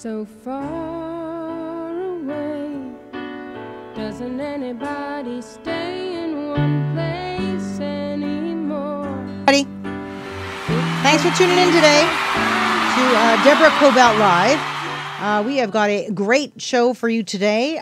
so far away. Doesn't anybody stay in one place anymore? Thanks for tuning in today to Deborah Kobylt Live. We have got a great show for you today.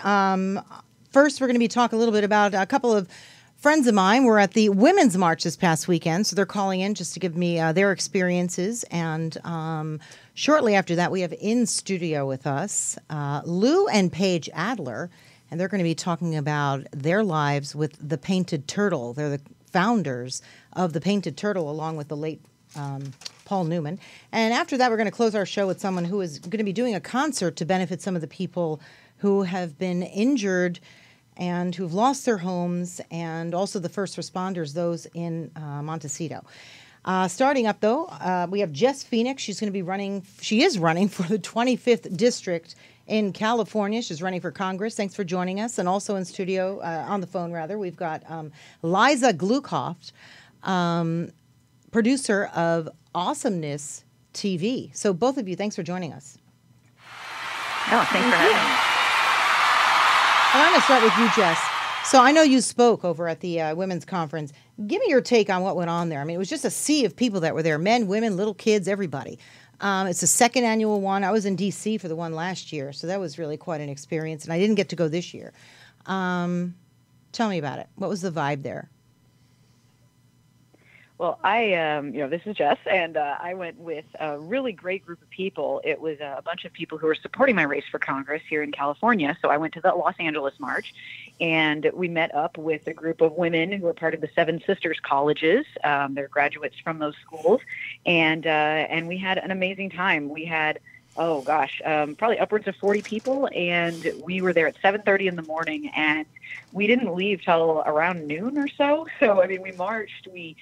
First, we're going to be talking a little bit about a couple of friends of mine were at the Women's March this past weekend, so they're calling in just to give me their experiences. And shortly after that, we have in studio with us Lou and Paige Adler, and they're going to be talking about their lives with the Painted Turtle. They're the founders of the Painted Turtle, along with the late Paul Newman. And after that, we're going to close our show with someone who is going to be doing a concert to benefit some of the people who have been injured and who've lost their homes, and also the first responders, those in Montecito. Starting up, though, we have Jess Phoenix. She is running for the 25th District in California. She's running for Congress. Thanks for joining us. And also in studio, on the phone, rather, we've got Liza Glucoft, producer of AwesomenessTV. So both of you, thanks for joining us. Oh, thanks for having me. I'm going to start with you, Jess. So I know you spoke over at the women's conference. Give me your take on what went on there. I mean, it was just a sea of people that were there, men, women, little kids, everybody. It's the second annual one. I was in D.C. for the one last year, so that was really quite an experience, and I didn't get to go this year. Tell me about it. What was the vibe there? Well, this is Jess, and I went with a really great group of people. It was a bunch of people who were supporting my race for Congress here in California. So I went to the Los Angeles March, and we met up with a group of women who were part of the Seven Sisters colleges. They're graduates from those schools, and we had an amazing time. We had probably upwards of 40 people, and we were there at 7:30 in the morning, and we didn't leave till around noon or so. So, I mean, we marched, we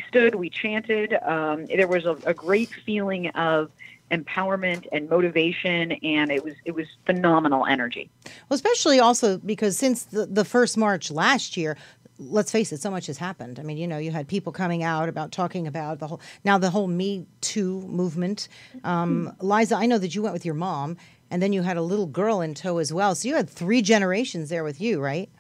stood, we chanted. There was a great feeling of empowerment and motivation, and it was phenomenal energy. Well, especially also because since the first march last year, let's face it, so much has happened. I mean, you had people coming out talking about the whole Me Too movement. Liza, I know that you went with your mom, and then you had a little girl in tow as well. So you had 3 generations there with you, right?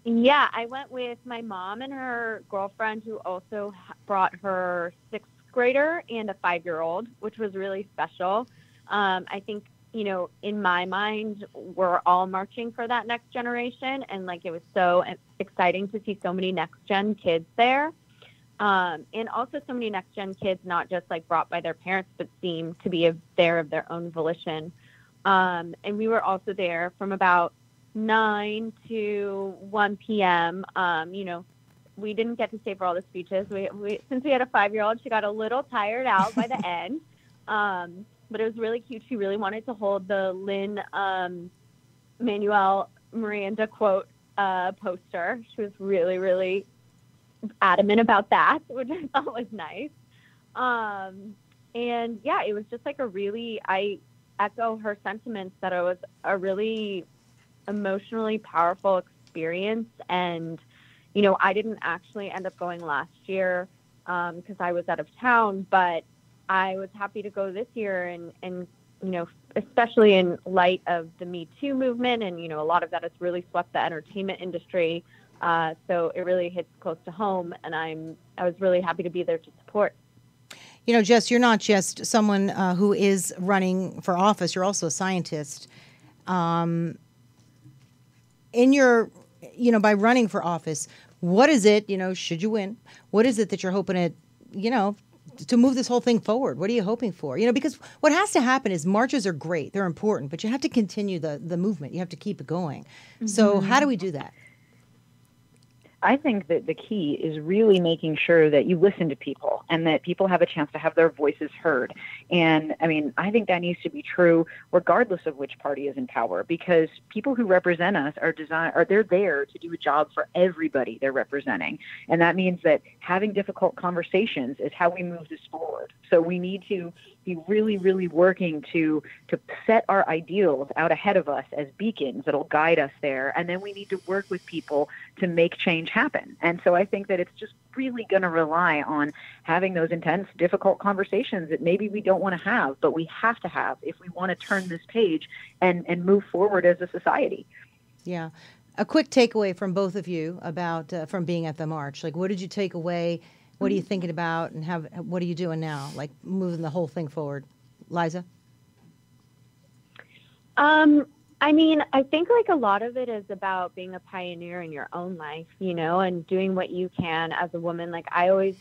Yeah, I went with my mom and her girlfriend, who also brought her 6th grader and a 5-year-old, which was really special. I think, in my mind, we're all marching for that next generation. And it was so exciting to see so many next gen kids there. And also so many next gen kids, not just brought by their parents, but seemed to be there of their own volition. And we were also there from about 9 to 1 p.m. We didn't get to stay for all the speeches. Since we had a 5-year-old, she got a little tired out by the end. But it was really cute. She really wanted to hold the Lin-Manuel Miranda quote poster. She was really, really adamant about that, which I thought was nice. And yeah, it was just I echo her sentiments that it was a really emotionally powerful experience. And, I didn't actually end up going last year because I was out of town, but I was happy to go this year and especially in light of the Me Too movement. And, a lot of that has really swept the entertainment industry. So it really hits close to home, and I was really happy to be there to support. Jess, you're not just someone who is running for office. You're also a scientist. In your, by running for office, what is it, should you win, what is it that you're hoping to move this whole thing forward? What are you hoping for? Because what has to happen is marches are great. They're important, but you have to continue the movement. You have to keep it going. Mm-hmm. So how do we do that? I think that the key is really making sure that you listen to people and that people have a chance to have their voices heard. And I think that needs to be true regardless of which party is in power, because people who represent us they're there to do a job for everybody they're representing. And that means that having difficult conversations is how we move this forward. So we need to be really, really working to set our ideals out ahead of us as beacons that'll guide us there. And then we need to work with people to make change happen. And so I think that it's just really going to rely on having those intense, difficult conversations that maybe we don't want to have, but we have to have if we want to turn this page and move forward as a society. Yeah. A quick takeaway from both of you about from being at the march. Like, what did you take away? What are you thinking about, and what are you doing now? Like, moving the whole thing forward. Liza? I mean, I think like a lot of it is about being a pioneer in your own life, you know, and doing what you can as a woman. Like, I always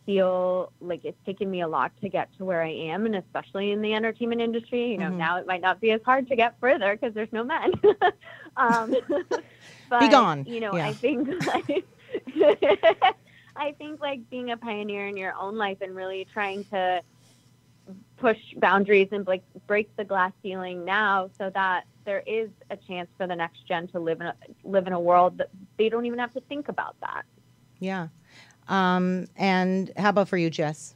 feel like it's taken me a lot to get to where I am, and especially in the entertainment industry. You know, now it might not be as hard to get further because there's no men. But, be gone. You know, yeah. I think like, I think like being a pioneer in your own life and really trying to push boundaries and like break the glass ceiling now, so that there is a chance for the next gen to live in a world that they don't even have to think about that. Yeah. And how about for you, Jess?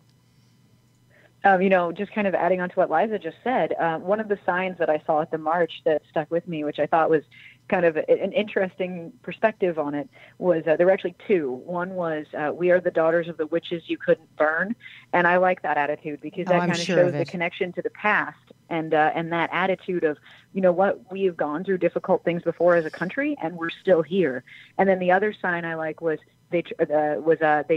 You know, just kind of adding on to what Liza just said, one of the signs that I saw at the march that stuck with me, which I thought was kind of an interesting perspective on it, was there were actually two. One was, "We are the daughters of the witches you couldn't burn." And I like that attitude because that kind of shows the connection to the past and that attitude of, you know what, we have gone through difficult things before as a country and we're still here. And then the other sign I like was they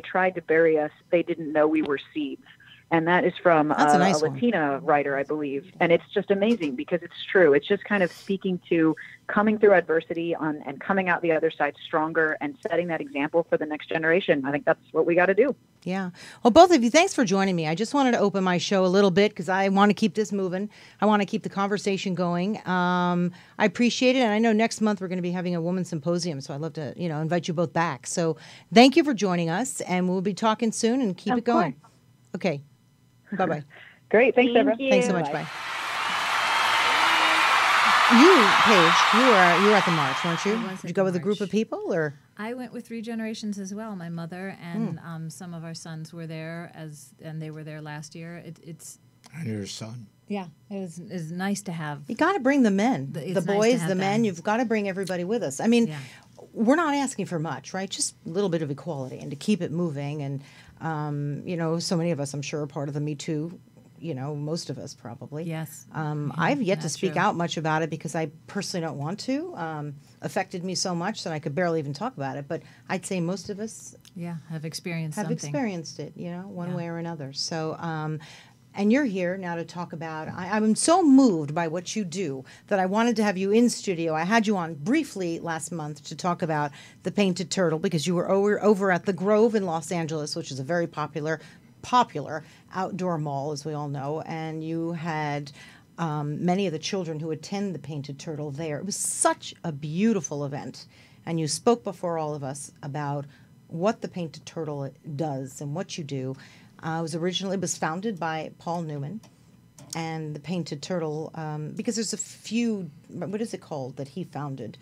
tried to bury us. They didn't know we were seeds. And that is from a Latina writer, I believe. And it's just amazing because it's true. It's just kind of speaking to coming through adversity and coming out the other side stronger and setting that example for the next generation. I think that's what we got to do. Yeah. Well, both of you, thanks for joining me. I just wanted to open my show a little bit because I want to keep this moving. I want to keep the conversation going. I appreciate it. And I know next month we're going to be having a women's symposium. So I'd love to, invite you both back. So thank you for joining us. And we'll be talking soon and keep it going. Okay. Bye-bye. Great. Thanks, Deborah. Thanks so much. Bye. You, Paige, you were at the march, weren't you? Did you go with a group of people, or? I went with 3 generations as well. My mother and some of our sons were there, and they were there last year. And your son. Yeah, it was nice to have. You got to bring the men, the boys, the men. You've got to bring everybody with us. I mean, we're not asking for much, right? Just a little bit of equality and to keep it moving. And so many of us, I'm sure, are part of the Me Too. Most of us probably. Yes. I've yet to speak out much about it because I personally don't want to. Affected me so much that I could barely even talk about it. But I'd say most of us have experienced it, one way or another. So, and you're here now to talk about, I'm so moved by what you do that I wanted to have you in studio. I had you on briefly last month to talk about the Painted Turtle because you were over at the Grove in Los Angeles, which is a very popular outdoor mall, as we all know, and you had many of the children who attend the Painted Turtle there. It was such a beautiful event, and you spoke before all of us about what the Painted Turtle does and what you do. It was founded by Paul Newman, and the Painted Turtle, because there's a few, what is it called that he founded?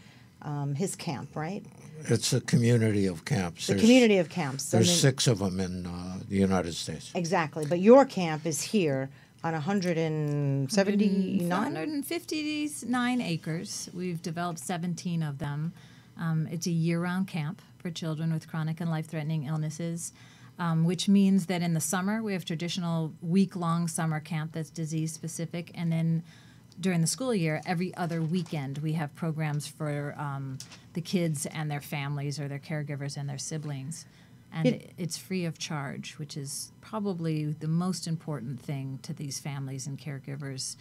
His camp, right? It's a community of camps. Community of camps. There's 6 of them in the United States. Exactly. But your camp is here on 159 acres. We've developed 17 of them. It's a year-round camp for children with chronic and life-threatening illnesses, which means that in the summer we have traditional week-long summer camp that's disease-specific, and then during the school year, every other weekend, we have programs for the kids and their families or their caregivers and their siblings. And it's free of charge, which is probably the most important thing to these families and caregivers,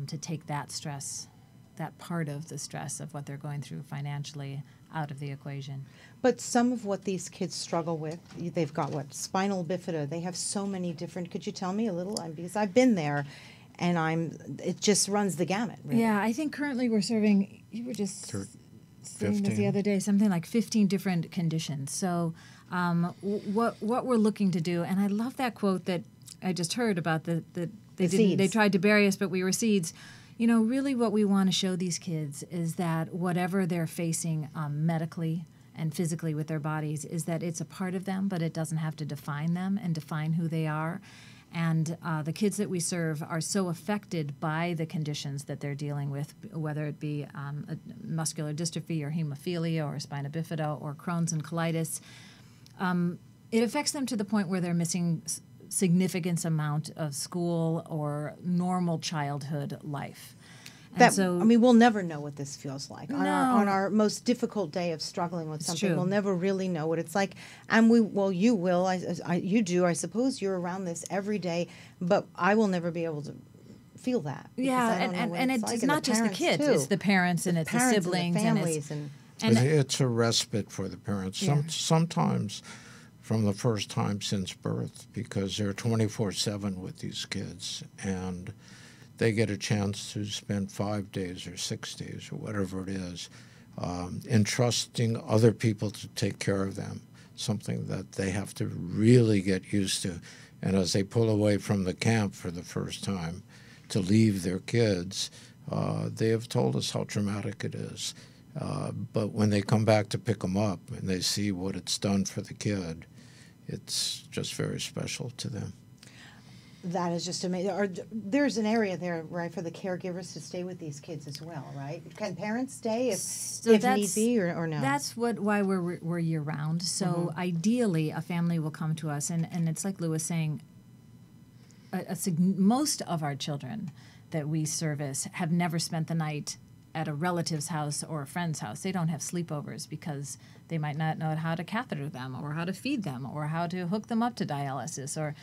to take that stress, that part of the stress of what they're going through financially out of the equation. But some of what these kids struggle with, they've got spinal bifida. They have so many different, could you tell me a little? Because I've been there. And it just runs the gamut, really. Yeah, I think currently we're serving, you were just saying this the other day, something like 15 different conditions. So what we're looking to do, and I love that quote that I just heard about they tried to bury us, but we were seeds. Really what we want to show these kids is that whatever they're facing medically and physically with their bodies is that it's a part of them, but it doesn't have to define them and define who they are. And the kids that we serve are so affected by the conditions that they're dealing with, whether it be a muscular dystrophy or hemophilia or spina bifida or Crohn's and colitis. It affects them to the point where they're missing significant amount of school or normal childhood life. That, I mean, we'll never know what this feels like. No. On our most difficult day of struggling with something, true. we'll never really know what it's like. And you will, you do, I suppose you're around this every day, but I will never be able to feel that. Yeah, and it's not just the kids, it's the parents and it's the siblings and the families. and it's a respite for the parents. Sometimes from the first time since birth, because they're 24/7 with these kids, and they get a chance to spend 5 days or 6 days or whatever it is, entrusting other people to take care of them, something that they have to really get used to. And as they pull away from the camp for the first time to leave their kids, they have told us how traumatic it is. But when they come back to pick them up and they see what it's done for the kid, it's just very special to them. That is just amazing. There's an area there, right, for the caregivers to stay with these kids as well, right? Can parents stay if need be, or no? That's why we're year-round. So ideally, a family will come to us, and it's like Lou was saying, most of our children that we service have never spent the night at a relative's house or a friend's house. They don't have sleepovers because they might not know how to catheter them or how to feed them or how to hook them up to dialysis or...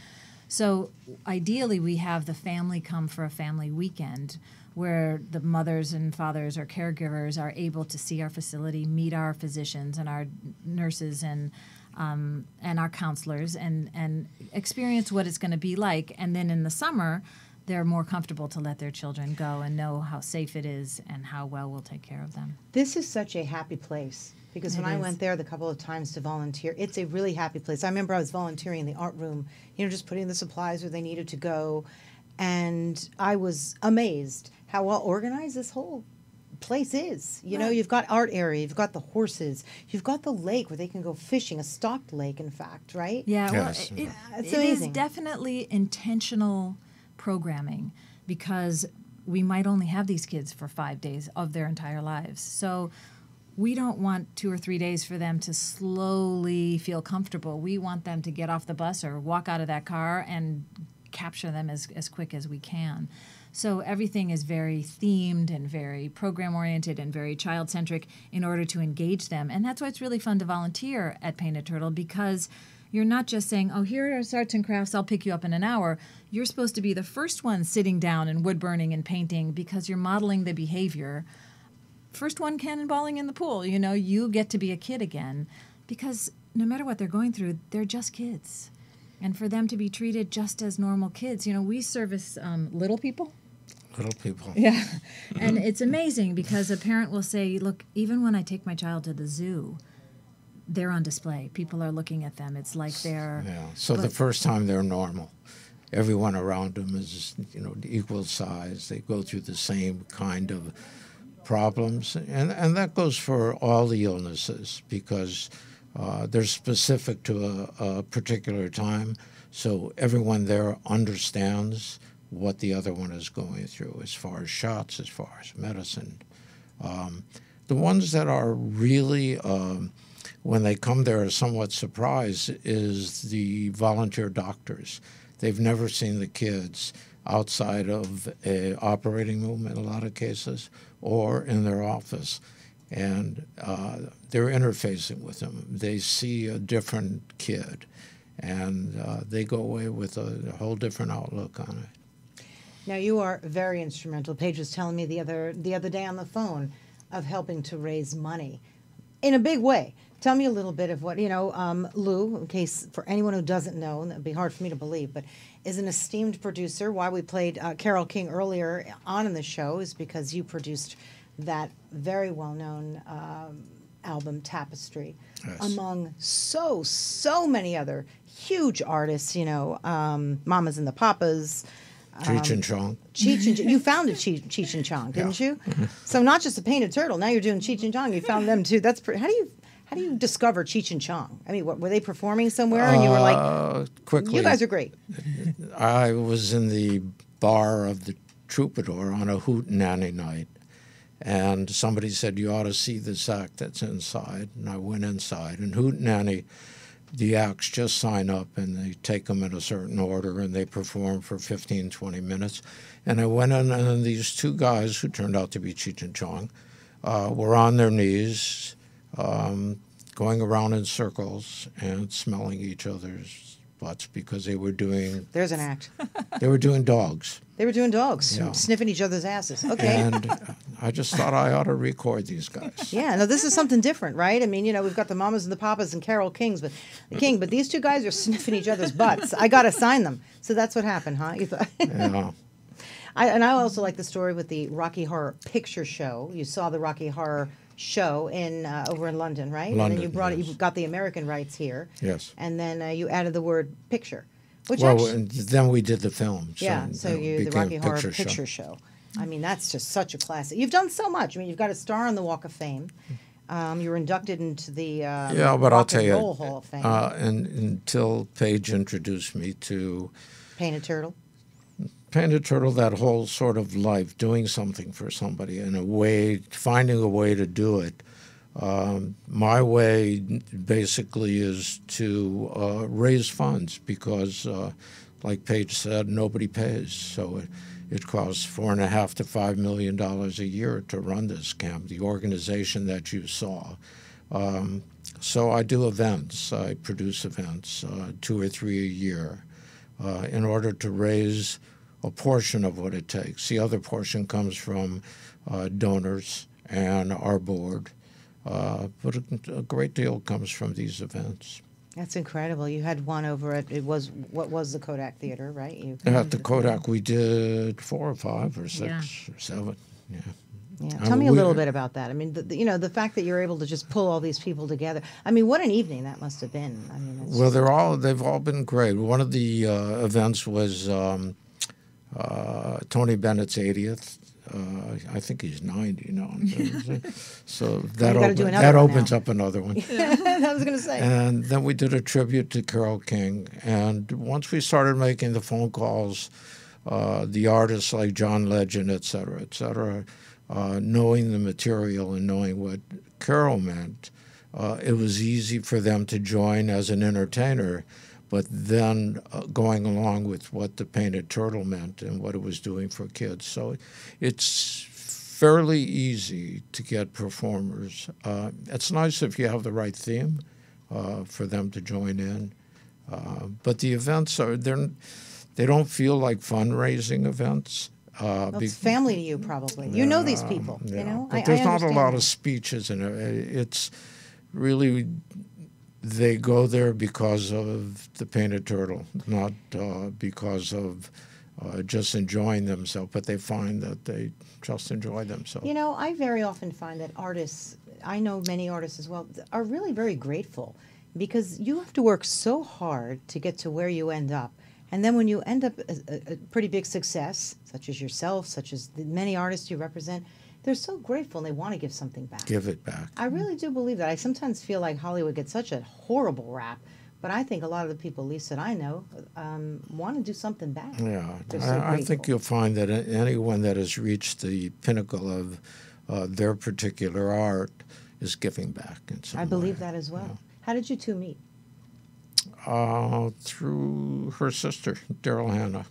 So ideally, we have the family come for a family weekend where the mothers and fathers or caregivers are able to see our facility, meet our physicians and our nurses and our counselors and experience what it's going to be like. And then in the summer, they're more comfortable to let their children go and know how safe it is and how well we'll take care of them. This is such a happy place. Because when I went there the couple of times to volunteer, it's a really happy place. I remember I was volunteering in the art room, just putting the supplies where they needed to go. And I was amazed how well organized this whole place is. You've got art area, you've got the horses, you've got the lake where they can go fishing, a stocked lake, in fact, right? Yeah, yes. Well, it's it amazing. Is definitely intentional programming because we might only have these kids for 5 days of their entire lives. So we don't want 2 or 3 days for them to slowly feel comfortable. We want them to get off the bus or walk out of that car and capture them as quick as we can. So everything is very themed and very program-oriented and very child-centric in order to engage them. And that's why it's really fun to volunteer at Painted Turtle, because you're not just saying, oh, here are arts and crafts, I'll pick you up in an hour. You're supposed to be the first one sitting down and wood burning and painting because you're modeling the behavior. First one cannonballing in the pool, you get to be a kid again, because no matter what they're going through, they're just kids. And for them to be treated just as normal kids, we service little people. Little people. Yeah. And it's amazing because a parent will say, look, even when I take my child to the zoo, they're on display. People are looking at them. It's like they're... Yeah. So the first time they're normal. Everyone around them is, equal size. They go through the same kind of problems, and that goes for all the illnesses because they're specific to a particular time, so everyone there understands what the other one is going through as far as shots, as far as medicine. The ones that are really, when they come there, are somewhat surprised is the volunteer doctors. They've never seen the kids outside of a operating room in a lot of cases, or in their office, and they're interfacing with them. They see a different kid, and they go away with a whole different outlook on it. Now, you are very instrumental. Paige was telling me the other day on the phone of helping to raise money in a big way. Tell me a little bit of what, Lou, in case for anyone who doesn't know, and that'd be hard for me to believe, but is an esteemed producer. Why we played Carole King earlier on in the show is because you produced that very well-known album, Tapestry, yes, among so many other huge artists, Mamas and the Papas, Cheech and Chong. You founded Cheech and Chong, didn't you? So not just a Painted Turtle. Now you're doing Cheech and Chong. You found them too. That's pretty. How do you discover Cheech and Chong? I mean, what, were they performing somewhere and you were like, quickly, you guys are great? I was in the bar of the Troubadour on a hootenanny night, and somebody said, you ought to see this act that's inside. And I went inside, and hootenanny, the acts just sign up and they take them in a certain order and they perform for 15, 20 minutes. And I went in, and then these two guys, who turned out to be Cheech and Chong, were on their knees, going around in circles and smelling each other's butts because they were doing... There's an act. They were doing dogs. They were doing dogs, Yeah. sniffing each other's asses. Okay. And I just thought I ought to record these guys. Yeah, no, this is something different, right? I mean, you know, we've got the Mamas and the Papas and Carol Kings, but these two guys are sniffing each other's butts. I got to sign them. So that's what happened, huh? You thought? Yeah. I also like the story with the Rocky Horror Picture Show. You saw the Rocky Horror Show in over in London, right? And then London, you brought yes. you got the American rights here. Yes. And then you added the word picture, which Well, actually, and then we did the film. so you the became Rocky Horror Picture Picture Show. I mean, that's just such a classic. You've done so much. I mean, you've got a star on the Walk of Fame. You were inducted into the Yeah, but I'll Rock tell and you, Roll Hall of Fame. and until Paige introduced me to Painted Turtle. Painted Turtle, that whole sort of life, doing something for somebody in a way, finding a way to do it. My way basically is to raise funds because, like Paige said, nobody pays. So it costs $4.5 to $5 million a year to run this camp, the organization that you saw. So I do events. I produce events, 2 or 3 a year, in order to raise a portion of what it takes. The other portion comes from donors and our board, but a great deal comes from these events. That's incredible. You had one over at what was the Kodak Theater, right? At the Kodak, we did 4 or 5 or 6 or 7. Yeah. Yeah. Tell me a little bit about that. I mean, the fact that you're able to just pull all these people together. I mean, what an evening that must have been. I mean, it's Well, they've all been great. One of the events was Tony Bennett's 80th. I think he's 90 now. So that opens up another one. I was going to say. And then we did a tribute to Carole King. And once we started making the phone calls, the artists like John Legend, et cetera, knowing the material and knowing what Carole meant, it was easy for them to join as an entertainer, but then going along with what the Painted Turtle meant and what it was doing for kids. So it's fairly easy to get performers. It's nice if you have the right theme for them to join in. But the events they don't feel like fundraising events. It's family to you, probably. You know these people, Yeah. you know? But there's not a lot that. of speeches in it. It's really... They go there because of the Painted Turtle, not because of just enjoying themselves, but they find that they just enjoy themselves. You know, I very often find that artists, I know many artists as well, are really very grateful because you have to work so hard to get to where you end up. And then when you end up a pretty big success, such as yourself, such as the many artists you represent, they're so grateful and they want to give something back. Give it back. I really do believe that. I sometimes feel like Hollywood gets such a horrible rap, but I think a lot of the people, at least that I know, want to do something back. Yeah, They're so I think grateful. you'll find that anyone that has reached the pinnacle of their particular art is giving back in some I believe way. that as well. How did you two meet? Through her sister, Daryl Hannah.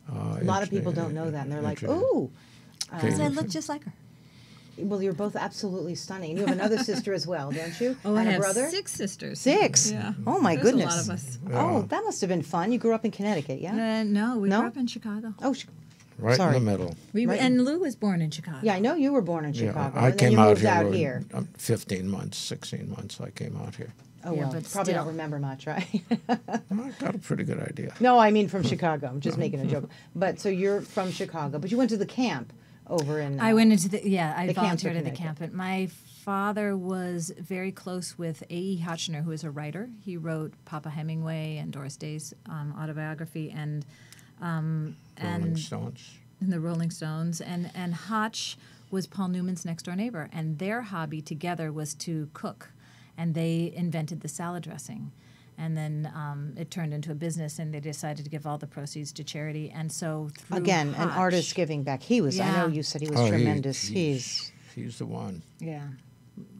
A lot of people don't know that, and they're like, "Ooh." Because I look just like her. Well, you're both absolutely stunning. And you have another sister as well, don't you? Oh, and I a have brother? 6 sisters. 6? Yeah. Oh, my There's goodness. a lot of us. Oh, that must have been fun. You grew up in Connecticut, yeah? No, we No? grew up in Chicago. Oh, Right Sorry. in the middle. Right. And Lou was born in Chicago. yeah, I know you were born in Chicago. I and then came you out moved here. out when- here. 15 months, 16 months. I came out here. Oh, Yeah, well, but probably still. don't remember much, right? I got a pretty good idea. No, I mean from Chicago. I'm just making a joke. But so you're from Chicago, but you went to the camp over in. I went into I the camps of volunteered at the Connecticut. camp. And my father was very close with A.E. Hotchner, who is a writer. He wrote Papa Hemingway and Doris Day's autobiography and Rolling Stones. the Rolling Stones. And Hotch was Paul Newman's next door neighbor, and their hobby together was to cook. and they invented the salad dressing. And then it turned into a business, and they decided to give all the proceeds to charity. And so through Again, an Hotch- artist giving back. He was. I know you said he was tremendous. He's the one. Yeah,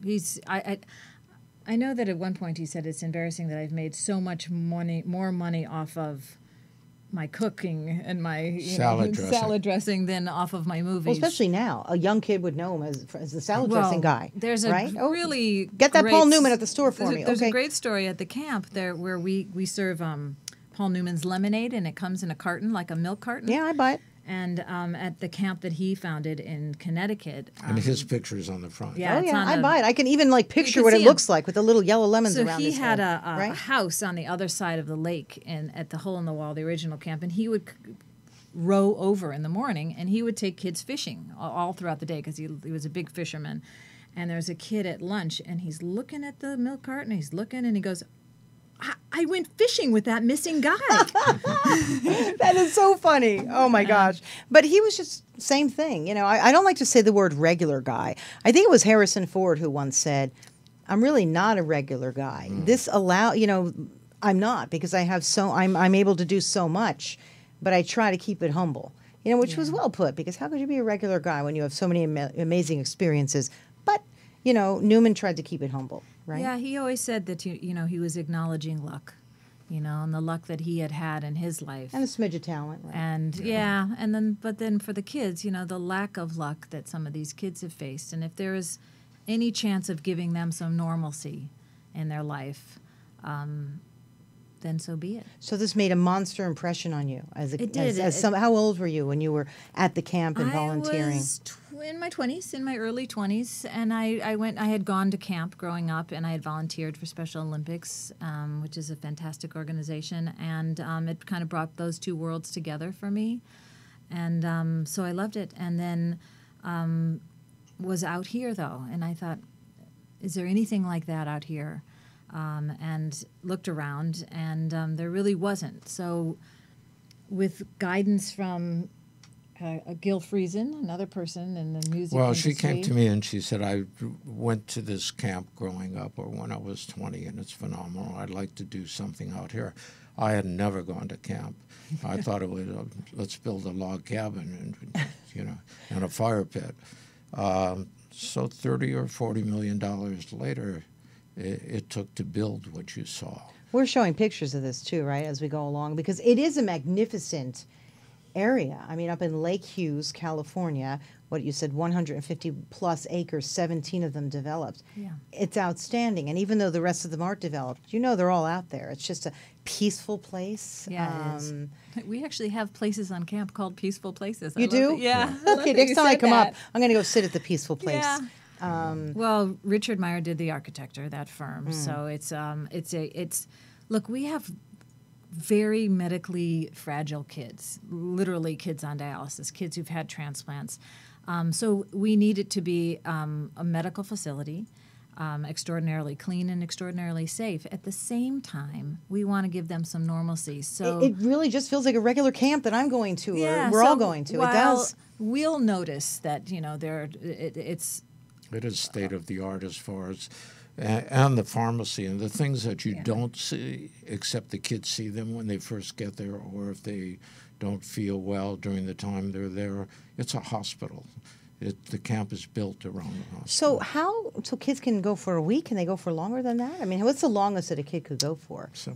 he's. I know that at one point he said it's embarrassing that I've made so much money, more money off of my cooking and my salad dressing than off of my movies. Well, especially now, a young kid would know him as the salad dressing guy. There's a right? really get that great Paul Newman at the store for me. There's okay. a great story at the camp there where we serve Paul Newman's lemonade, and it comes in a carton, like a milk carton. Yeah, I buy it. And at the camp that he founded in Connecticut. And his picture's on the front. Yeah, Oh, it's yeah, on I the- buy it. I can even like picture what it see looks like with the little yellow lemons So around he his had head. a house on the other side of the lake and at the hole in the wall, the original camp, and he would row over in the morning, and he would take kids fishing all throughout the day because he was a big fisherman. And there's a kid at lunch, and he's looking at the milk carton, he's looking, and he goes, I went fishing with that missing guy. That is so funny. Oh my gosh. But he was just same thing. You know, I don't like to say the word regular guy. I think it was Harrison Ford who once said, I'm really not a regular guy. This I'm not, because I have I'm able to do so much, but I try to keep it humble. You know, which was well put, because how could you be a regular guy when you have so many amazing experiences? But, you know, Newman tried to keep it humble. Right? Yeah, he always said that he was acknowledging luck, and the luck that he had in his life. And a smidge of talent, right? And but then for the kids, the lack of luck that some of these kids have faced, and if there is any chance of giving them some normalcy in their life, then so be it. So this made a monster impression on you It did. How old were you when you were at the camp and volunteering? I was in my 20s, in my early 20s, and I had gone to camp growing up, and I had volunteered for Special Olympics, which is a fantastic organization, and it kind of brought those two worlds together for me, and so I loved it. And then was out here, though, and I thought, is there anything like that out here? And looked around, and there really wasn't. So with guidance from Gil Friesen, another person in the music industry. She came to me and she said, I went to this camp growing up, or when I was 20, and it's phenomenal. I'd like to do something out here. I had never gone to camp. I thought it was, let's build a log cabin and a fire pit. So $30 or $40 million later, it took to build what you saw. We're showing pictures of this too, right, as we go along, because it is a magnificent area. I mean, up in Lake Hughes, California, what you said, 150 plus acres, 17 of them developed. Yeah. It's outstanding. And even though the rest of them aren't developed, they're all out there. It's just a peaceful place. Yeah, it is. We actually have places on camp called peaceful places. You do? Yeah. Okay, next time I come up, I'm going to go sit at the peaceful place. Yeah. Well, Richard Meyer did the architecture, that firm. So it's look, we have very medically fragile kids, literally kids on dialysis, kids who've had transplants. So we need it to be a medical facility, extraordinarily clean and extraordinarily safe. At the same time, we want to give them some normalcy. So it really just feels like a regular camp that I'm going to, or we're all going to. It does. We'll notice that It is state of the art as far as, and the pharmacy and the things that you don't see, except the kids see them when they first get there, or if they don't feel well during the time they're there. It's a hospital. The camp is built around the hospital. So kids can go for a week? Can they go for longer than that? I mean, what's the longest that a kid could go for? I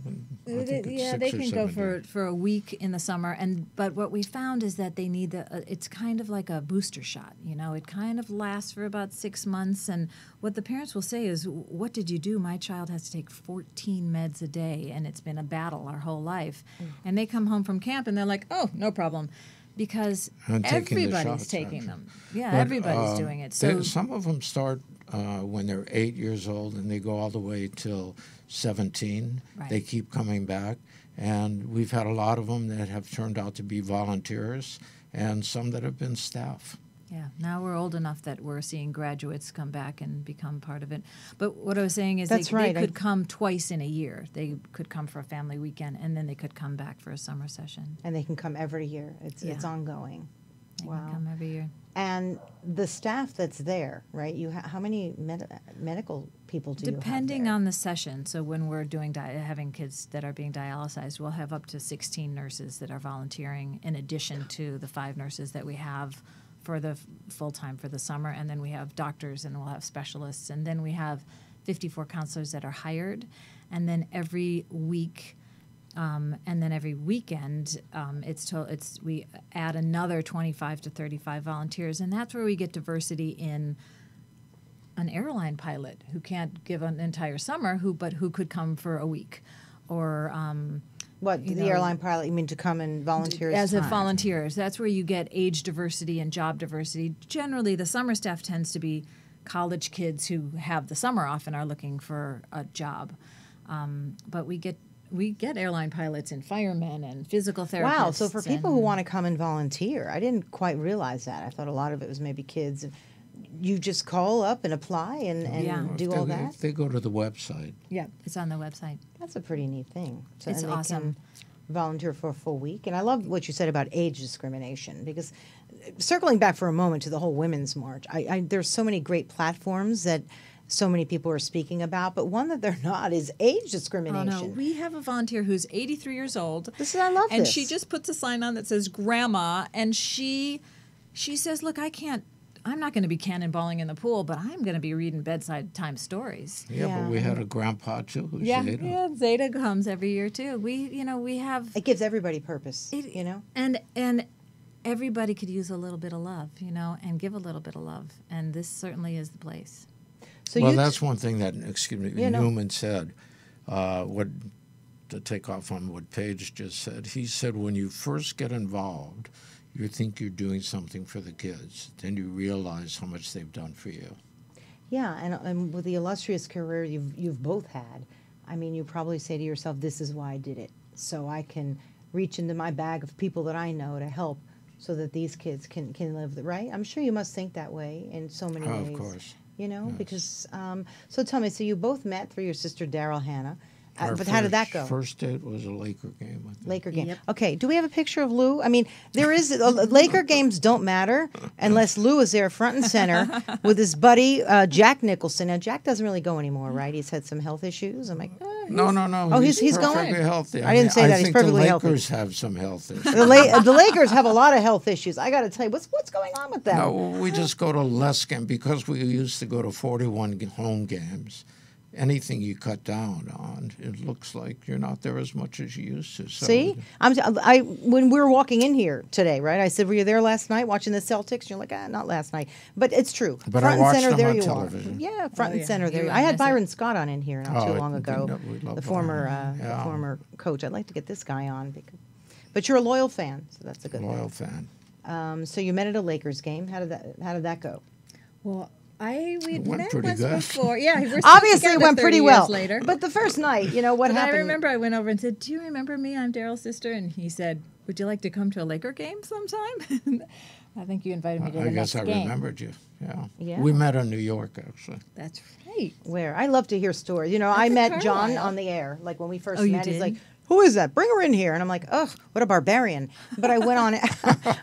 think Yeah, they can go for a week in the summer, but what we found is that they need it's kind of like a booster shot. It kind of lasts for about 6 months, and what the parents will say is, "What did you do? My child has to take 14 meds a day, and it's been a battle our whole life." And they come home from camp and they're like, "Oh, no problem." Because everybody's taking them. Yeah, but everybody's doing it. So some of them start when they're 8 years old, and they go all the way till 17. Right. They keep coming back. And we've had a lot of them that have turned out to be volunteers, and some that have been staff. Yeah, now we're old enough that we're seeing graduates come back and become part of it. But what I was saying is they could come twice in a year. They could come for a family weekend, and then they could come back for a summer session. And they can come every year. It's ongoing. They Wow. can come every year. And the staff that's there, right? How many medical people do you have Depending there? on the session, so when we're doing having kids that are being dialysized, we'll have up to 16 nurses that are volunteering in addition to the 5 nurses that we have for the full-time for the summer, and then we have doctors and we'll have specialists, and then we have 54 counselors that are hired, and then every week and then every weekend, we add another 25 to 35 volunteers, and that's where we get diversity in an airline pilot who can't give an entire summer, but who could come for a week, or What, the airline pilot, you mean to come and volunteer as a time? volunteers. That's where you get age diversity and job diversity. Generally, the summer staff tends to be college kids who have the summer off and are looking for a job, but we get airline pilots and firemen and physical therapists. Wow, so for people who want to come and volunteer, I didn't quite realize that. I thought a lot of it was maybe kids. You just call up and apply and do all that? They go to the website. Yeah, it's on the website. That's a pretty neat thing. So, It's and they awesome. can volunteer for a full week. And I love what you said about age discrimination, because circling back for a moment to the whole Women's March, there's so many great platforms that so many people are speaking about, but one that they're not is age discrimination. Oh, no. We have a volunteer who's 83 years old. I love and this. she just puts a sign on that says grandma, and she says, look, I'm not going to be cannonballing in the pool, but I'm going to be reading bedside time stories. Yeah, but we had a grandpa too, who's Zeta. Yeah, Zeta comes every year too. We have It gives everybody purpose, and everybody could use a little bit of love, and give a little bit of love, and this certainly is the place. So well, that's one thing that, Newman said, to take off on what Paige just said. He said, when you first get involved, you think you're doing something for the kids. Then you realize how much they've done for you. Yeah, and with the illustrious career you've both had, I mean, you probably say to yourself, this is why I did it, so I can reach into my bag of people that I know to help so that these kids can live, right? I'm sure you must think that way in so many ways. Of course. Yes. Because, so tell me, so you both met through your sister Daryl Hannah. But how did that go? First date was a Laker game, I think. Laker game. Yep. Okay, do we have a picture of Lou? I mean, there is Laker games don't matter unless Lou is there front and center with his buddy Jack Nicholson. Now Jack doesn't really go anymore, right? He's had some health issues. I'm like, No. Oh, he's going? perfectly healthy. I didn't say that. He's perfectly the healthy. Lakers have some health issues. the Lakers have a lot of health issues. I got to tell you, what's going on with them? No, we just go to less games because we used to go to 41 home games. Anything you cut down on, it looks like you're not there as much as you used to. So See, when we were walking in here today, right? I said, "Were you there last night watching the Celtics?" You're like, not last night, but it's true. But front I watched and center, them there on you television. are. Yeah, front and yeah. center there. You I had wouldn't miss Byron Scott on in here not too long ago. we love The former, Byron. Yeah. former coach. I'd like to get this guy on, but you're a loyal fan, so that's a good Loyal thing. fan. So you met at a Lakers game. How did that go? Well, we went met pretty once good. before. Yeah, we're still Obviously, it together went 30 pretty years well. later. But the first night, what But happened? I remember I went over and said, "Do you remember me? I'm Daryl's sister." And he said, "Would you like to come to a Laker game sometime?" I think you invited me to the I next guess I game. remembered you. Yeah. Yeah. We met in New York, actually. That's right. Where? I love to hear stories. I in met John Carlisle. on the air. Like when we first Oh, you met, he's did? like, "Who is that? Bring her in here." And I'm like, "Oh, what a barbarian!" But I went on.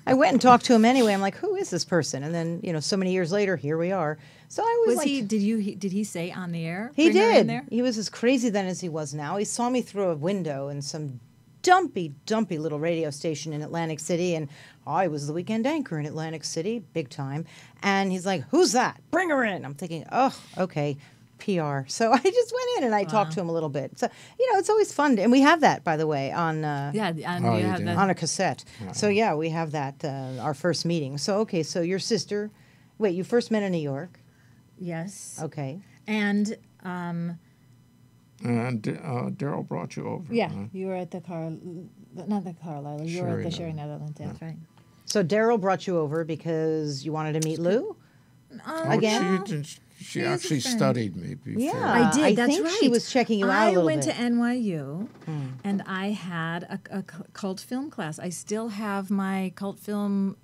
I went and talked to him anyway. I'm like, "Who is this person?" And then so many years later, here we are. So I was like, Did he say on the air? He bring her in did. there? He was as crazy then as he was now. He saw me through a window in some dumpy little radio station in Atlantic City, and I was the weekend anchor in Atlantic City, big time. And he's like, "Who's that? Bring her in." I'm thinking, "Oh, okay, PR." So I just went in and I talked to him a little bit. So it's always fun, and we have that, by the way, on Yeah, and Oh, you you have did. the on a cassette. So yeah, we have that our first meeting. So okay, so your sister, wait, you first met in New York. yes, Okay. and And Daryl brought you over. yeah, huh? you were at the not the Carlisle. You were at the Sherry Sherry Netherlands. That's right. So Daryl brought you over because you wanted to meet Lou? Oh, Again? She She's a actually friend. studied me before. Yeah. I did. I That's think right. she was checking you out a little I went bit. to NYU, and I had a cult film class. I still have my cult film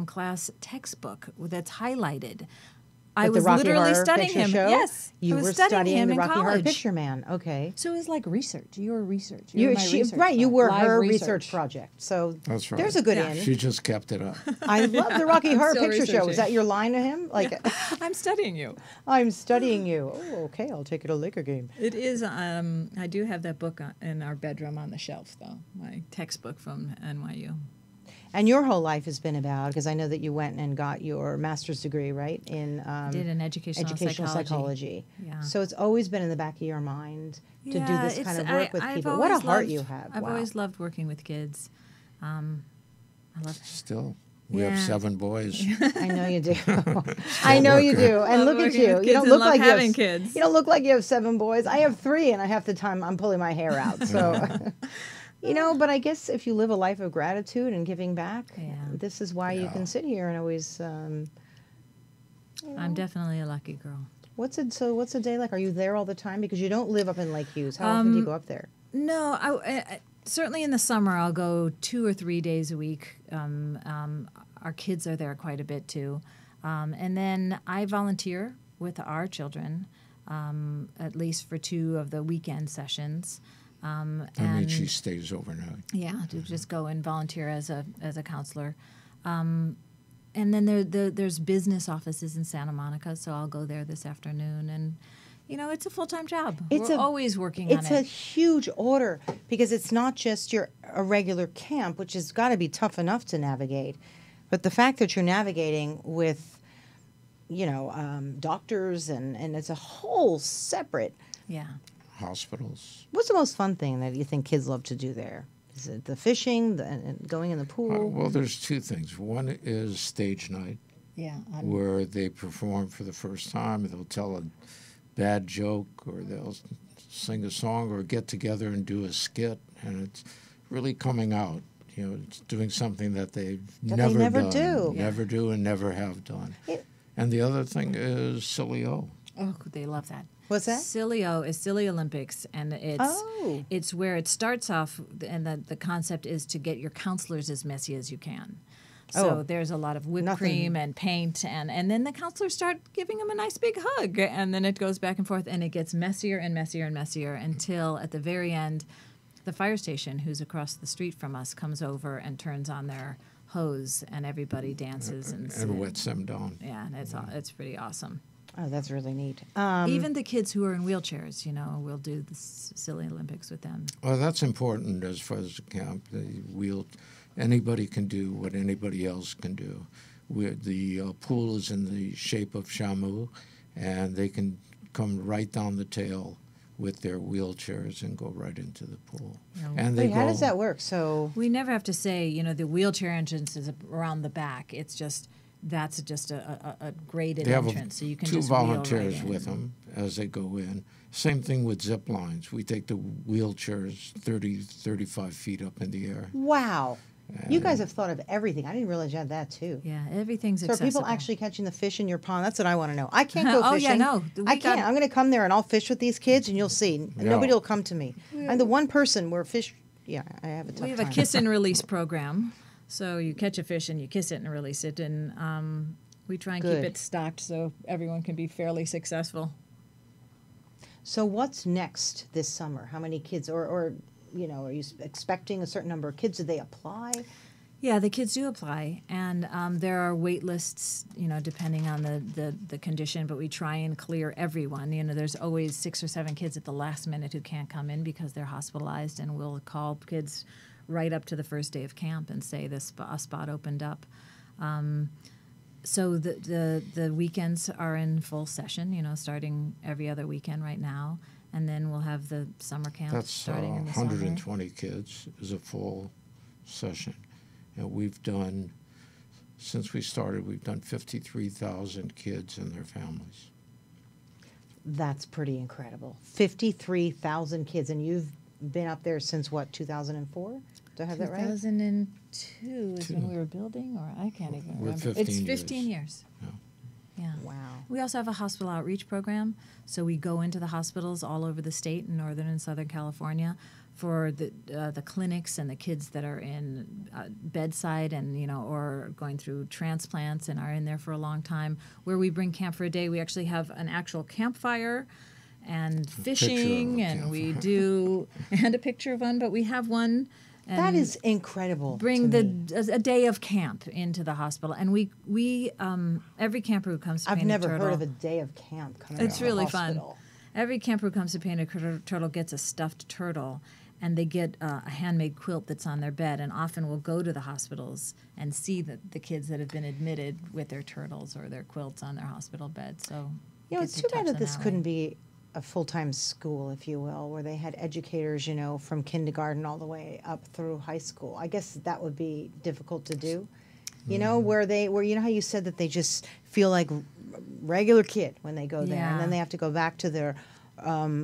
class textbook that's highlighted. I At the was Rocky literally Horror studying Picture him. Show? Yes, You I was were studying him the in Rocky Horror college. Picture Man. Okay. So it was like research. You were research. You, were my she, research right, you lab. were Live her research project. So That's right. there's a good Yeah. in. She just kept it up. I love the Rocky Horror still Picture Show. Is researching. that your line to him? Like, I'm studying you. I'm studying you. Oh, okay, I'll take you to a Laker game. It is. I do have that book in our bedroom on the shelf, though. My textbook from NYU. And your whole life has been about, because I know that you went and got your master's degree, right, in Did an educational psychology. Yeah. So it's always been in the back of your mind to do this kind of work with I've people. What a always heart loved- you have. I've Wow. always loved working with kids. I love Still, we have Yeah. 7 boys. I know you do. I know you do. And Love look at working you. with You kids don't and look love like you having have kids. You don't look like you have 7 boys. I have 3, and half the time I'm pulling my hair out. So, but I guess if you live a life of gratitude and giving back, Yeah. this is why you can sit here and always. I'm definitely a lucky girl. What's a day like? Are you there all the time? Because you don't live up in Lake Hughes. How often do you go up there? No, I certainly in the summer I'll go 2 or 3 days a week. Our kids are there quite a bit too, and then I volunteer with our children, at least for 2 of the weekend sessions. I mean, she stays overnight. Yeah, to just go and volunteer as a counselor. And then there's business offices in Santa Monica, so I'll go there this afternoon. And, it's a full-time job. We're always working on it. It's a huge order because it's not just a regular camp, which has got to be tough enough to navigate. But the fact that you're navigating with, doctors and it's a whole separate. Yeah. Hospitals. What's the most fun thing that you think kids love to do there? Is it the fishing, and going in the pool? Well, there's 2 things. One is stage night, Yeah. where they perform for the first time. They'll tell a bad joke, or they'll sing a song, or get together and do a skit, and it's really coming out. It's doing something that they've never done. Never do and never have done. And the other thing is Silly O. Oh, they love that. What's that? Silly O is Silly Olympics, and it's where it starts off, and the concept is to get your counselors as messy as you can. So there's a lot of whipped cream and paint, and then the counselors start giving them a nice big hug, and then it goes back and forth, and it gets messier and messier and messier until at the very end, the fire station, who's across the street from us, comes over and turns on their hose, and everybody dances and wets them down. Yeah, and it's pretty awesome. Oh, that's really neat. Even the kids who are in wheelchairs, we'll do the Silly Olympics with them. Well, that's important as far as the camp. Anybody can do what anybody else can do. The pool is in the shape of Shamu, and they can come right down the tail with their wheelchairs and go right into the pool. And they how does that work? So we never have to say, the wheelchair entrance is around the back. It's just that's just a graded entrance, so you can 2 just volunteers wheel right with them as they go in. Same thing with zip lines. We take the wheelchairs 30, 35 feet up in the air. wow. You guys have thought of everything. I didn't realize you had that too. Yeah, everything's So accessible. are people actually catching the fish in your pond? That's what I want to know. I can't go Oh, fishing. yeah, no. I can't. I'm going to come there and I'll fish with these kids, and you'll see. Nobody will come to me. I'm the one person where fish. Yeah, I have a tough time. We have a kiss and release program, so you catch a fish and you kiss it and release it, and we try and keep it stocked so everyone can be fairly successful. So what's next this summer? How many kids, or are you expecting a certain number of kids? Do they apply? Yeah, the kids do apply, and there are wait lists, depending on the condition, but we try and clear everyone. There's always 6 or 7 kids at the last minute who can't come in because they're hospitalized, and we'll call kids right up to the first day of camp and say a spot opened up. So the weekends are in full session, starting every other weekend right now, and then we'll have the summer camp starting in the summer. 120 kids is a full session. And we've done, since we started, we've done 53,000 kids and their families. That's pretty incredible. 53,000 kids, and you've been up there since what, 2004? Do I have that right? 2002 is when we were building, or I can't even remember. It's 15 years. Yeah. Wow. We also have a hospital outreach program, so we go into the hospitals all over the state in Northern and Southern California for the clinics and the kids that are in bedside and, or going through transplants and are in there for a long time, where we bring Camp for a Day. We actually have an actual campfire and fishing, and we do, and a picture of one, but we have one. And that is incredible. Bring a day of camp into the hospital, and we every camper who comes to I've Painted never Turtle, heard of a day of camp coming it's to the really hospital. fun. Every camper who comes to Painted Turtle gets a stuffed turtle, and they get a handmade quilt that's on their bed, and often will go to the hospitals and see the kids that have been admitted with their turtles or their quilts on their hospital bed. So it's too bad that this couldn't be a full-time school, if you will, where they had educators, from kindergarten all the way up through high school. I guess that would be difficult to do, where you know how you said that they just feel like regular kid when they go there, and then they have to go back to their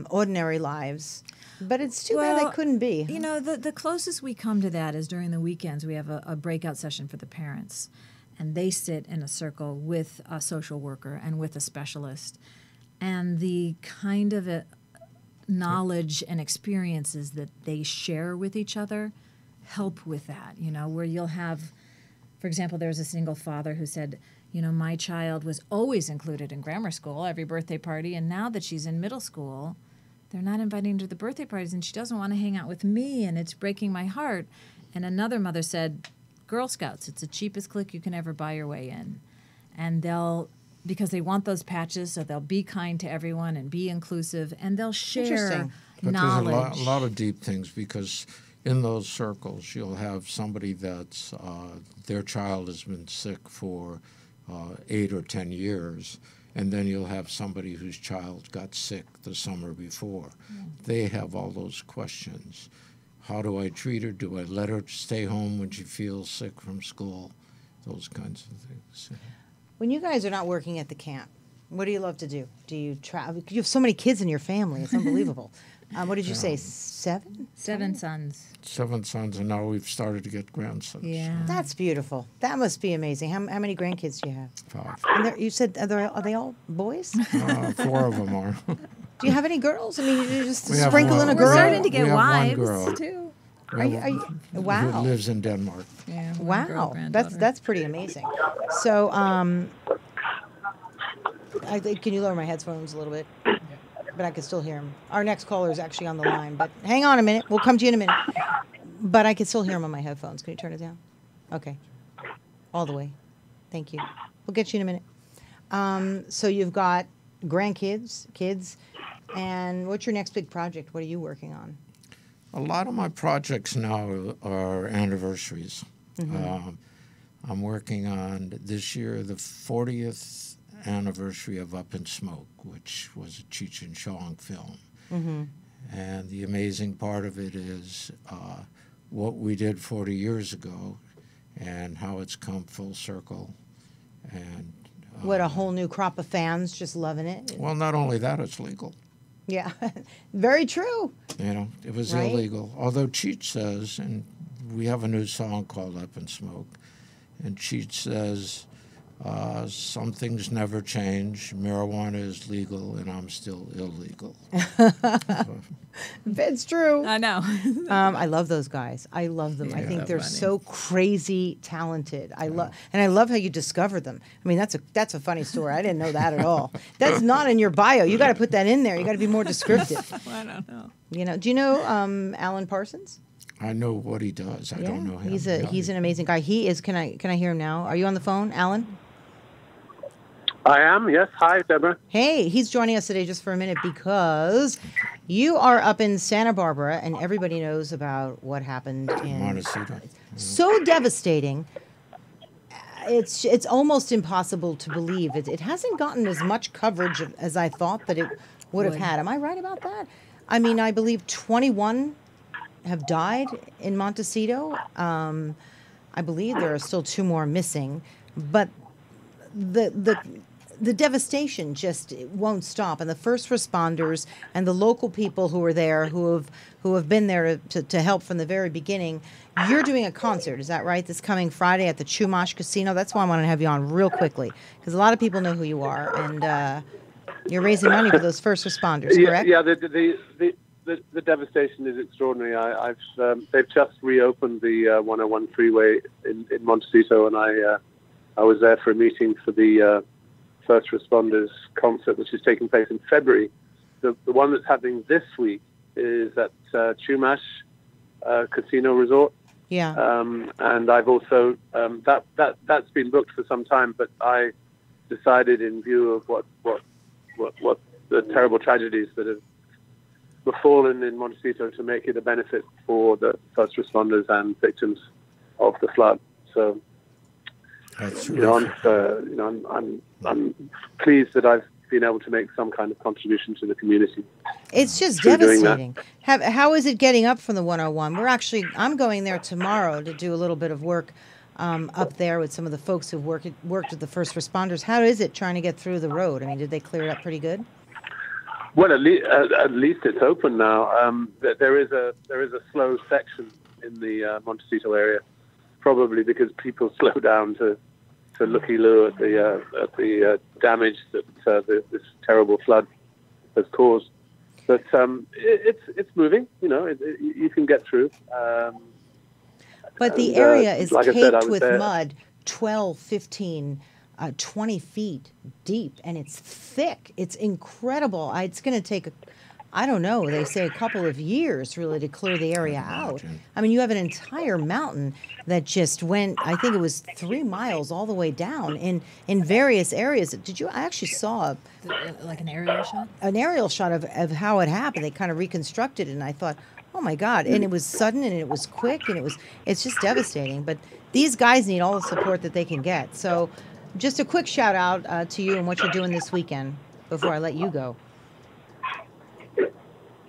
ordinary lives. But it's too bad they couldn't be. The closest we come to that is during the weekends. We have a breakout session for the parents, and they sit in a circle with a social worker and with a specialist. And the kind of knowledge and experiences that they share with each other help with that, where you'll have, for example, there's a single father who said, my child was always included in grammar school, every birthday party, and now that she's in middle school, they're not inviting her to the birthday parties, and she doesn't want to hang out with me, and it's breaking my heart. And another mother said, Girl Scouts, it's the cheapest clique you can ever buy your way in. And because they want those patches, so they'll be kind to everyone and be inclusive, and they'll share knowledge. But there's a lot of deep things, because in those circles you'll have somebody that's their child has been sick for 8 or 10 years, and then you'll have somebody whose child got sick the summer before. They have all those questions. How do I treat her? Do I let her stay home when she feels sick from school? Those kinds of things. When you guys are not working at the camp, what do you love to do? Do you travel? You have so many kids in your family. It's unbelievable. What did you say, 7? 7 sons. 7 sons, and now we've started to get grandsons. Yeah. That's beautiful. That must be amazing. How many grandkids do you have? 5. And you said, are they all boys? 4 of them are. Do you have any girls? I mean, you just We have sprinkle in a one. girl? We're starting to We get have one wives, girl. too. Wow. Who lives in Denmark. Yeah, Wow. That's pretty amazing. So, can you lower my headphones a little bit? But I can still hear him. Our next caller is actually on the line, but hang on a minute. We'll come to you in a minute. But I can still hear him on my headphones. Can you turn it down? Okay. All the way. Thank you. We'll get you in a minute. So you've got grandkids, kids, and what's your next big project? What are you working on? A lot of my projects now are anniversaries. I'm working on this year the 40th anniversary of Up in Smoke, which was a Cheech and Chong film. And the amazing part of it is what we did 40 years ago and how it's come full circle. And What, a whole new crop of fans just loving it? well, not only that, it's legal. Yeah, very true. It was Right? illegal. Although Cheech says, and we have a new song called Up in Smoke, and Cheech says, some things never change. Marijuana is legal, and I'm still illegal. It's true. I know. I love those guys. I love them. I Yeah, think they're funny. so crazy talented. I love how you discovered them. I mean, that's a funny story. I didn't know that at all. That's not in your bio. You got to put that in there. You got to be more descriptive. I don't know. Do you know Alan Parsons? I know what he does. I don't know him. He's an amazing guy. He is. Can I hear him now? Are you on the phone, Alan? I am, yes. Hi, Deborah. Hey, he's joining us today just for a minute because you are up in Santa Barbara, and everybody knows about what happened in Montecito. So devastating. It's almost impossible to believe. It hasn't gotten as much coverage as I thought that it would have had. Am I right about that? I mean, I believe 21 have died in Montecito. I believe there are still 2 more missing, but the devastation just won't stop, and the first responders and the local people who are there, who have been there to help from the very beginning. You're doing a concert, is that right? This coming Friday at the Chumash Casino. That's why I want to have you on real quickly, because a lot of people know who you are, and you're raising money for those first responders, correct? Yeah. The the devastation is extraordinary. They've just reopened the 101 freeway in Montecito, and I was there for a meeting for the first responders concert, which is taking place in February. The one that's happening this week is at Chumash Casino Resort. Yeah. And I've also that's been booked for some time, but I decided, in view of what the terrible tragedies that have befallen in Montecito, to make it a benefit for the first responders and victims of the flood. So, That's I'm pleased that I've been able to make some kind of contribution to the community. It's just through doing devastating. How is it getting up from the 101? I'm going there tomorrow to do a little bit of work up there with some of the folks who worked with the first responders. How is it trying to get through the road? I mean, did they clear it up pretty good? Well, at least it's open now. There is a slow section in the Montecito area, probably because people slow down to looky-loo at the damage that this terrible flood has caused. But it's moving. You can get through. But the area is like I caked said, with there. mud, 12, 15, 20 feet deep, and it's thick. It's incredible. It's going to take, I don't know, they say a couple of years really to clear the area out. I mean, you have an entire mountain that just went, I think it was 3 miles all the way down in various areas. I actually saw Like an aerial shot? an aerial shot of how it happened. They kind of reconstructed it, and I thought, oh my God. And it was sudden, and it was quick, and it's just devastating. But these guys need all the support that they can get. So just a quick shout out to you and what you're doing this weekend before I let you go.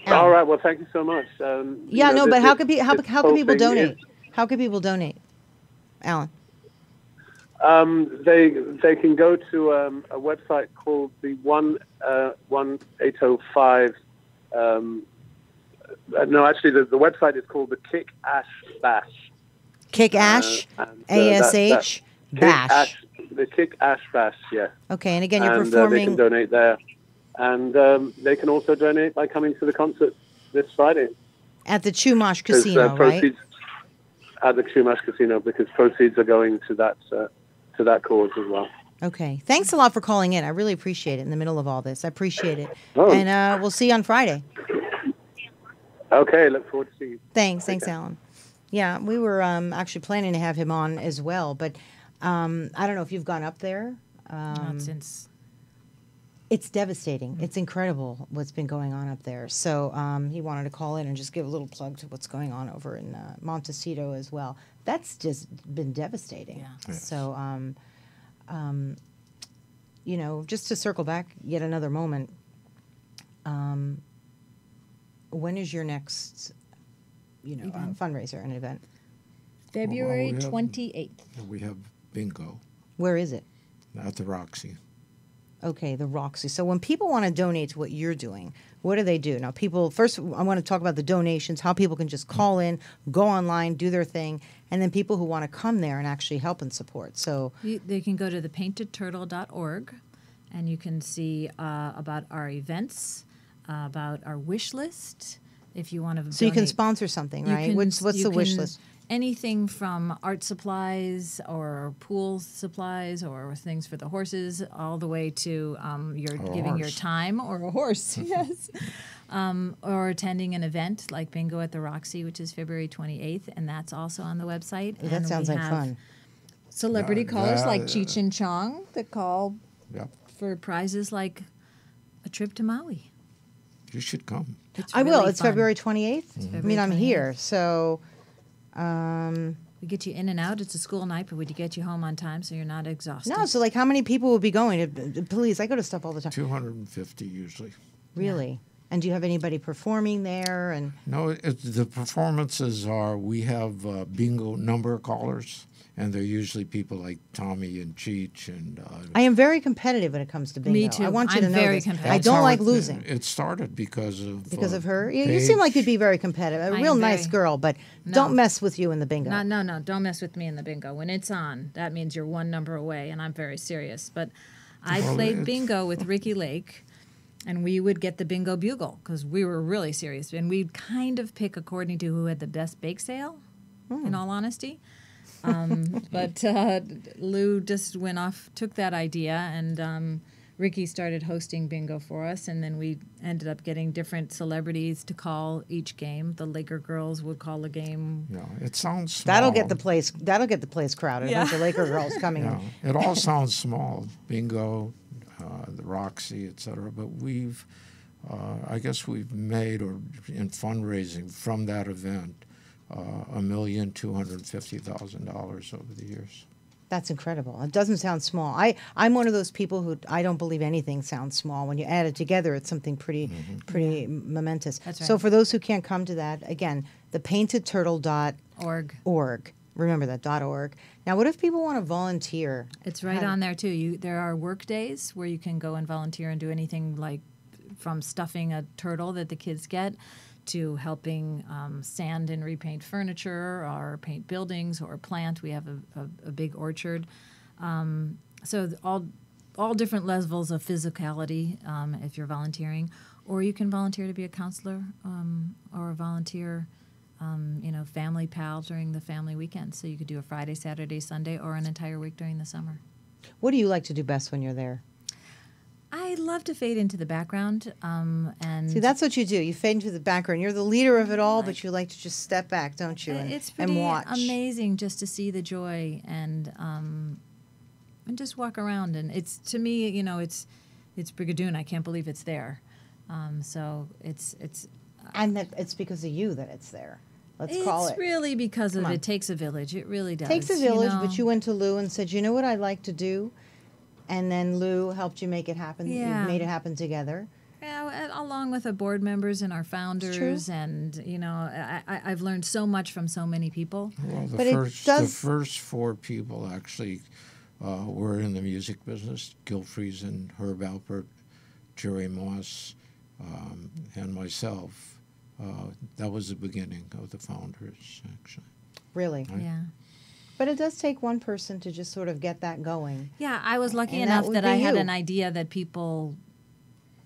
All right. Well, thank you so much. But how can people donate? How can people donate, Alan? They can go to a website called the 1805. No, actually, the website is called the Kick Ash Bash. Kick Ash, ASH, Bash. The Kick Ash Bash, yeah. Okay, and again, you're They performing. can donate there. And they can also donate by coming to the concert this Friday. At the Chumash Casino, right? Proceeds at the Chumash Casino, because proceeds are going to that cause as well. Okay. Thanks a lot for calling in. I really appreciate it in the middle of all this. I appreciate it. Oh. And we'll see you on Friday. Okay, look forward to seeing you. Thanks, Alan. Yeah, we were actually planning to have him on as well, but I don't know if you've gone up there. Not since. It's devastating. It's incredible what's been going on up there. So he wanted to call in and just give a little plug to what's going on over in Montecito as well. That's just been devastating. Yeah. Yes. So, just to circle back yet another moment, when is your next, fundraiser and event? February Well, 28th. We have bingo Where is it? at the Roxy. Okay, the Roxy. So when people want to donate to what you're doing, what do they do? Now, first, I want to talk about the donations, how people can just call in, go online, do their thing, and then people who want to come there and actually help and support. So They can go to thepaintedturtle.org, and you can see about our events, about our wish list. If you want to, you can sponsor something, right? What's the wish list? Anything from art supplies or pool supplies or things for the horses, all the way to giving your time, or a horse, yes, or attending an event like Bingo at the Roxy, which is February 28th, and that's also on the website. That And sounds we like have fun. Celebrity callers like Cheech and Chong that call Yep. for prizes like a trip to Maui. You should come. It's I will. really It's fun. February 28th. It's I mean, I'm February here, so We get you in and out. It's a school night, but we get you home on time so you're not exhausted. no. So, like, how many people will be going to? Please, I go to stuff all the time. 250 usually. Really? And do you have anybody performing there? And No, the performances are, we have bingo number callers, and they're usually people like Tommy and Cheech and... I am very competitive when it comes to bingo. Me too. I want you I'm to know very this. competitive. I That's don't how like losing. It started because of her. You seem like you'd be very competitive. A I real am nice very- girl, but No. don't mess with you in the bingo. No. Don't mess with me in the bingo. When it's on, that means you're one number away, and I'm very serious. But I Well, played it's- bingo with Ricky Lake And we would get the bingo bugle because we were really serious. And we'd kind of pick according to who had the best bake sale, in all honesty. But Lou just went off, took that idea, and Ricky started hosting bingo for us. And then we ended up getting different celebrities to call each game. The Laker girls would call a game. Yeah, it sounds small. That'll get the place crowded. A bunch of Laker girls coming Yeah, in. it all sounds small. Bingo, the Roxy, etc. But we've, I guess we've made, or in fundraising from that event, $1,250,000 over the years. That's incredible. It doesn't sound small. I'm one of those people who I don't believe anything sounds small. When you add it together, it's something pretty momentous. That's right. So for those who can't come to that, again, thepaintedturtle.org. Remember that, .org. Now, what if people want to volunteer? It's right on there, too. There are work days where you can go and volunteer and do anything like from stuffing a turtle that the kids get to helping sand and repaint furniture or paint buildings or plant. We have a big orchard. So all different levels of physicality if you're volunteering. Or you can volunteer to be a counselor or a volunteer, family pal during the family weekend. So you could do a Friday, Saturday, Sunday, or an entire week during the summer. What do you like to do best when you're there? I love to fade into the background. And See, that's what you do. You fade into the background. You're the leader of it all, but you like to just step back, don't you? It's and pretty watch. amazing just to see the joy and just walk around. And it's, to me, it's Brigadoon. I can't believe it's there. So it's and that it's because of you that it's there. Let's call it. It's really because of it takes a village. It really does. Takes a village, but you went to Lou and said, you know what I'd like to do? And then Lou helped you make it happen. Yeah. You made it happen together. Yeah, along with the board members and our founders, and I've learned so much from so many people. Well, But the first four people actually were in the music business: Gil Friesen, Herb Alpert, Jerry Moss, and myself. That was the beginning of the founders, actually. Really? Yeah. But it does take one person to just sort of get that going. Yeah, I was lucky And enough that would that be I had you. an idea that people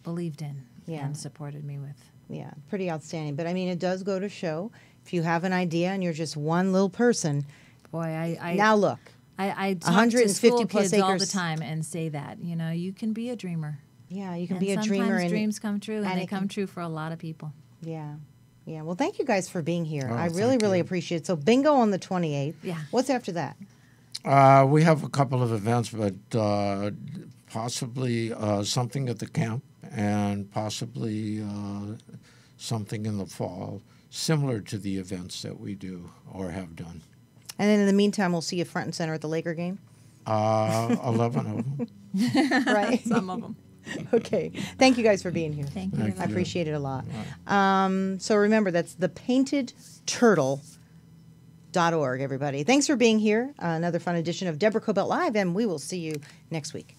believed in Yeah. and supported me with. Yeah, pretty outstanding. But I mean, it does go to show if you have an idea and you're just one little person. Boy, I Now look, I talk to 150 school plus kids all the acres. time and say that, you can be a dreamer. yeah, you can And be a dreamer. sometimes And dreams come true, and and they it come can- true for a lot of people. Yeah. Yeah. Well, thank you guys for being here. Oh, I really, thank really you. appreciate it. So bingo on the 28th. Yeah. What's after that? We have a couple of events, but possibly something at the camp and possibly something in the fall, similar to the events that we do or have done. And then in the meantime, we'll see you front and center at the Laker game. 11 of them. Right. Some of them. Okay. Thank you guys for being here. Thank you. Thank I you. appreciate it a lot. So remember, that's thepaintedturtle.org, everybody. Thanks for being here. Another fun edition of Deborah Kobylt Live, and we will see you next week.